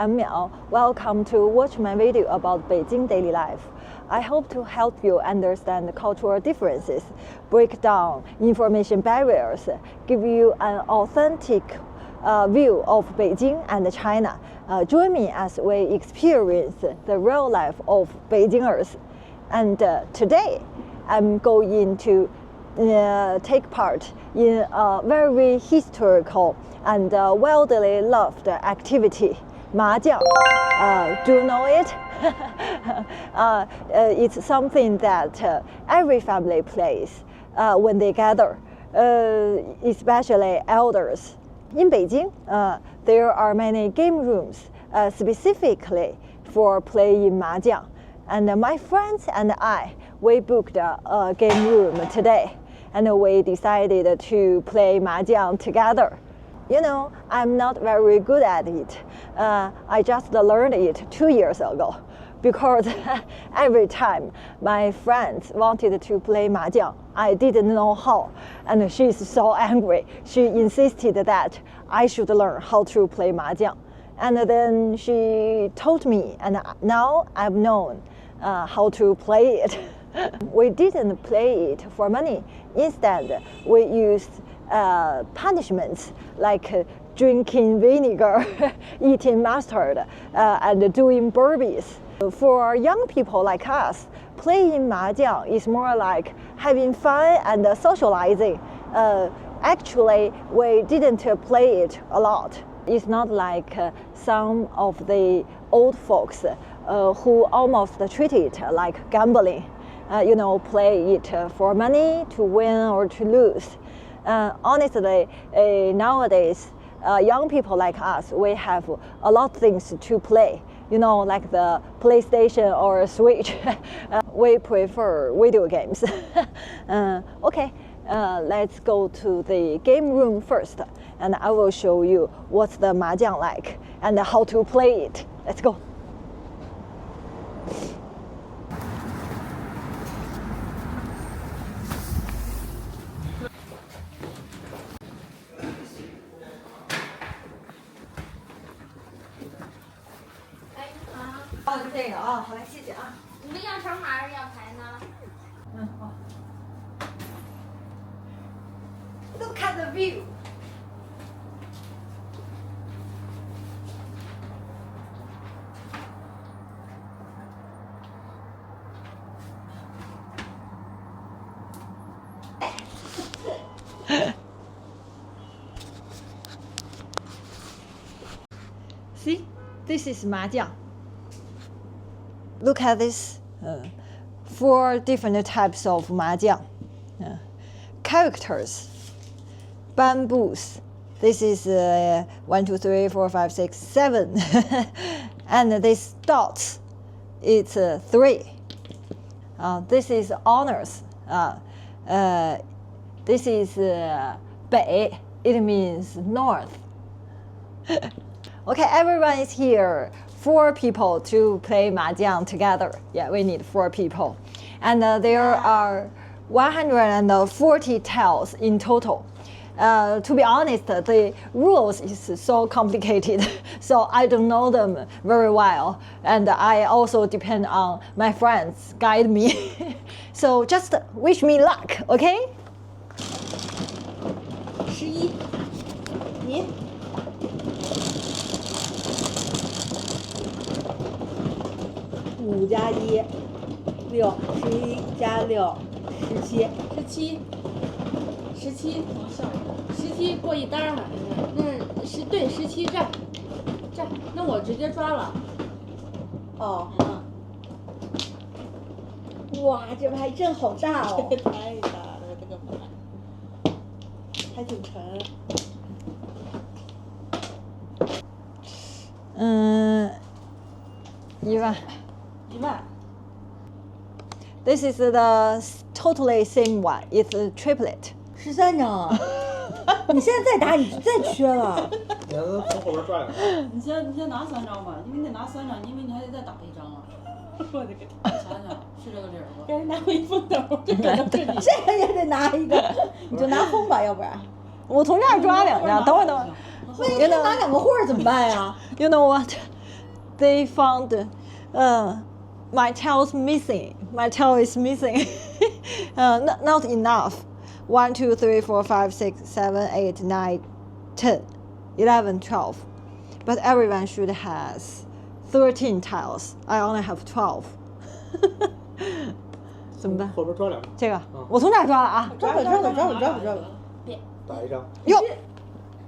I'm Miao. Welcome to watch my video about Beijing daily life. I hope to help you understand cultural differences, break down information barriers, give you an authentic view of Beijing and China. Join me as we experience the real life of Beijingers. And today, I'm going to take part in a very historical and widely loved activity, Mahjong. Do you know it? It's something that every family plays when they gather, especially elders. In Beijing, there are many game rooms specifically for playing Mahjong. And my friends and I, we booked a game room today, and we decided to play Mahjong together. You know, I'm not very good at it. I just learned it 2 years ago because every time my friends wanted to play Mahjong, I didn't know how, and she's so angry. She insisted that I should learn how to play Mahjong. And then she told me, and now I've known how to play it. We didn't play it for money. Instead, we used punishments like drinking vinegar, eating mustard, and doing burpees. For young people like us, playing Mahjong is more like having fun and socializing. Actually, we didn't play it a lot. It's not like some of the old folks who almost treat it like gambling. Play it for money, to win or to lose. Honestly, nowadays, young people like us, we have a lot of things to play. Like the PlayStation or Switch. We prefer video games. Okay, let's go to the game room first, and I will show you what's the Mahjong like and how to play it. Let's go.这个啊，好嘞，谢谢啊。你们要长码还是要排呢？好。Look at the view. See, this is Mahjong. Look at this, 4 different types of Mahjong. Characters, bamboos. This is 1, 2, 3, 4, 5, 6, 7. And this dots, it's 3. This is honors. This is 北, it means north. Okay, everyone is here. 4 people to play Mahjong together. Yeah, we need 4 people. And there are 140 tiles in total. To be honest, the rules is so complicated, so I don't know them very well. And I also depend on my friends guide me. So just wish me luck, okay? 11，你。5加1，6，11加6，17，17过一单了，那对17站，那我直接抓了。哦，哇，这牌真好大哦！太大了，这个牌，还挺沉。1万。1万。This is the totally same one. It's a triplet. 13张啊！你现在再打，你再缺了。你还是从后边抓两个。你先拿3张吧，因为你得拿3张，因为你还得再打1张啊。我的个天！想想是这个理儿不？给人拿回风头，这个也得拿一个，你就拿风吧，要不然。我从这儿抓2张，等会儿。万一他拿2个货怎么办呀？ You know what? they found my tail's missing. My tail is missing. Not enough. 1, 2, 3, 4, 5, 6, 7, 8, 9, 10, 11, 12. But everyone should has 13 tails. I only have 12. 怎么办？后边抓两个，这个我从哪儿抓的啊？抓吧。打一张。哟，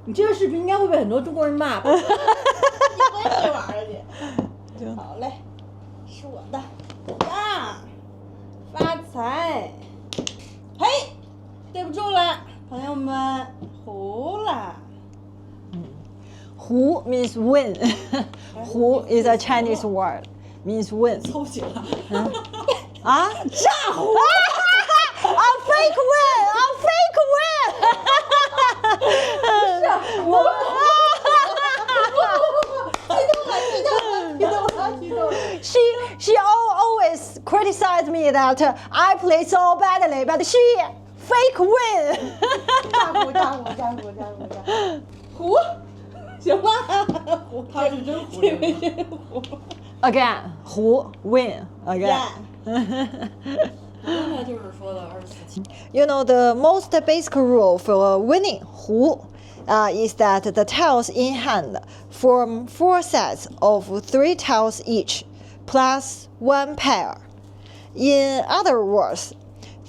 你这个视频应该会被很多中国人骂吧？你关这玩意儿去。好嘞，是我的，呀，发财，嘿，对不住了，朋友们，糊了。胡 means win. 胡 is a Chinese word, means win. 凑起了。啊？炸胡！A fake win, a fake win. 我。She always criticized me that I play so badly, but she fake win. 炸胡，行吧？胡，他是真胡，这位真胡。Again, 胡 win again. 刚才就是说的24期。You know, the most basic rule for winning 胡 is that the tails in hand form 4 sets of 3 tails each, plus 1 pair. In other words,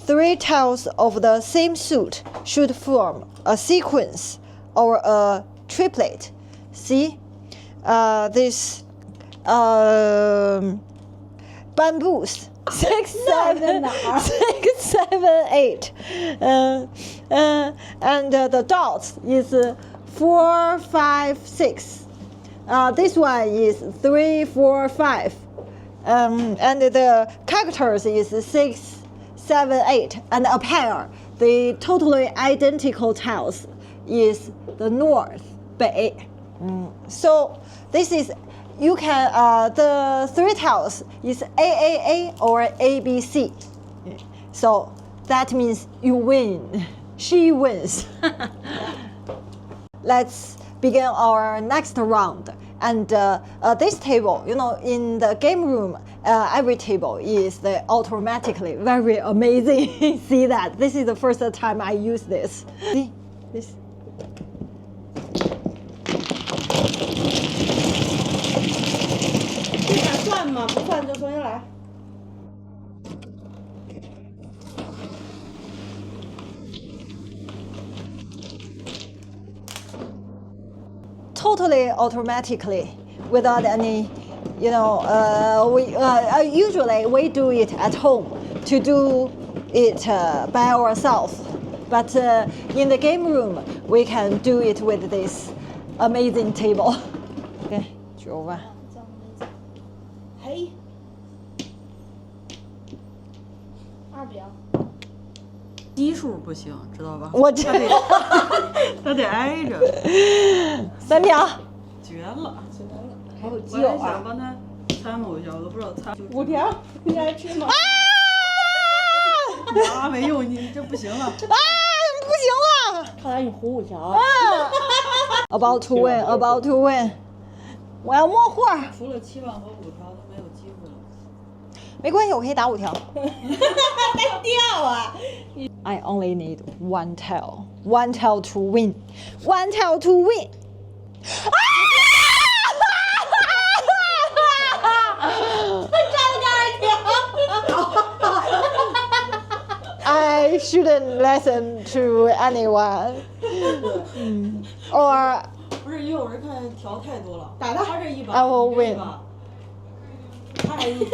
3 tails of the same suit should form a sequence or a triplet. See, this bamboos. 6, 7, 8. And the dots is 4, 5, 6. This one is 3, 4, 5. And the characters is 6, 7, 8. And a pair, the totally identical tiles is the north, Bei. So this is, you can, the 3 tiles is AAA or ABC. So that means you win. She wins. Let's begin our next round. And this table, you know, in the game room, every table is automatically very amazing. See that? This is the first time I use this. See this? Totally automatically, without any, you know, usually we do it at home to do it by ourselves. But in the game room, we can do it with this amazing table. Okay, 9万。嘿2表。基数不行，知道吧？我知道。他得挨着。3秒。绝了！还有鸡我也肉啊想。帮他参谋一下，我都不知道参。5条，你爱吃吗？啊，没用，你这不行了。啊，不行了。看来你胡5条啊。About to win, about to win. 我要摸会儿。除了7万和5条都没有机会了。没关系，我可以打5条。单调啊！ I only need 1 tail. 1 tail to win. 1 tail to win. 啊！I shouldn't listen to anyone. Or 不是，因为我是看调太多了。打他他这一把 I will 你这一 win. 把他还一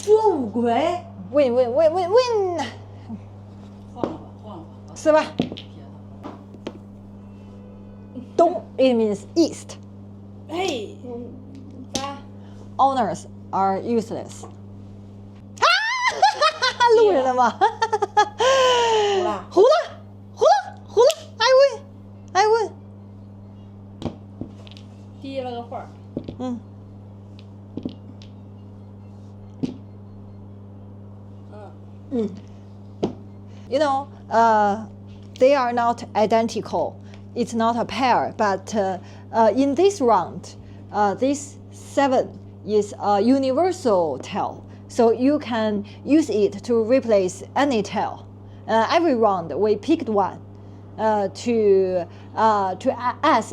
捉五魁。 win win win win win. 换了吧。是吧？撇的。东 it means east. 嘿，8。 Honors are useless. 啊！路人了吗？糊了。I win. 提了个画儿。You know, they are not identical. It's not a pair, but in this round, this 7 is a universal tile, so you can use it to replace any tile. Every round we picked one to act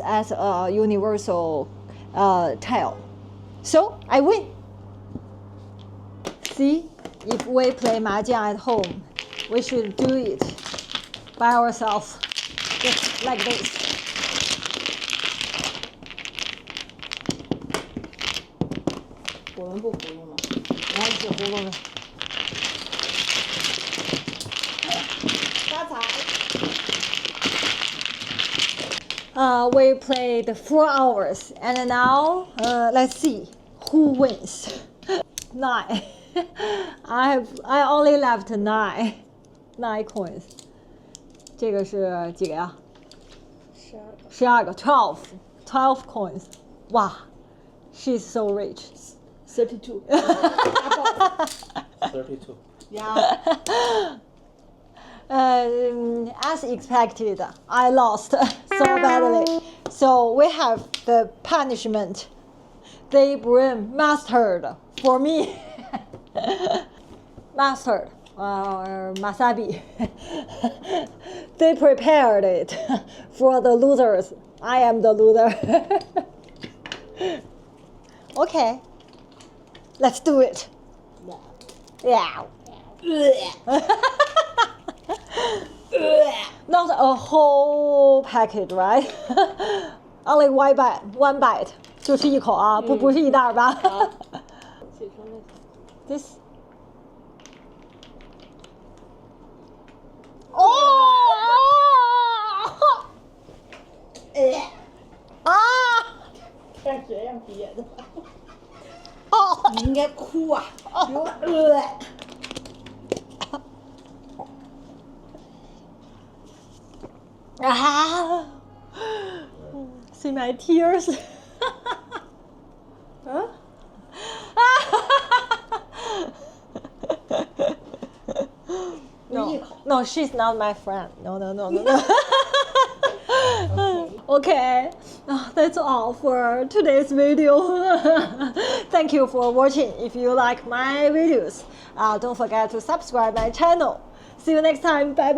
as a universal tile. So I win. See, if we play Mahjong at home, we should do it by ourselves, just like this.我们不葫芦吗？然后只葫芦了。发财。We played 4 hours, and now let's see who wins. 9. I only left 9 coins. 这个是几个呀？12个，12 coins. Wow, she's so rich. 32. 32. Yeah. As expected, I lost so badly. So we have the punishment. They bring mustard for me. Mustard, wasabi. They prepared it for the losers. I am the loser. Okay, let's do it. Yeah. Not a whole packet, right? Only one bite. 就吃一口啊，不是一袋吧？This. Ah! 看这样憋的。哦，你应该哭啊！See my tears. Huh? No, she's not my friend. No. Okay. That's all for today's video. Thank you for watching. If you like my videos, don't forget to subscribe my channel. See you next time. Bye.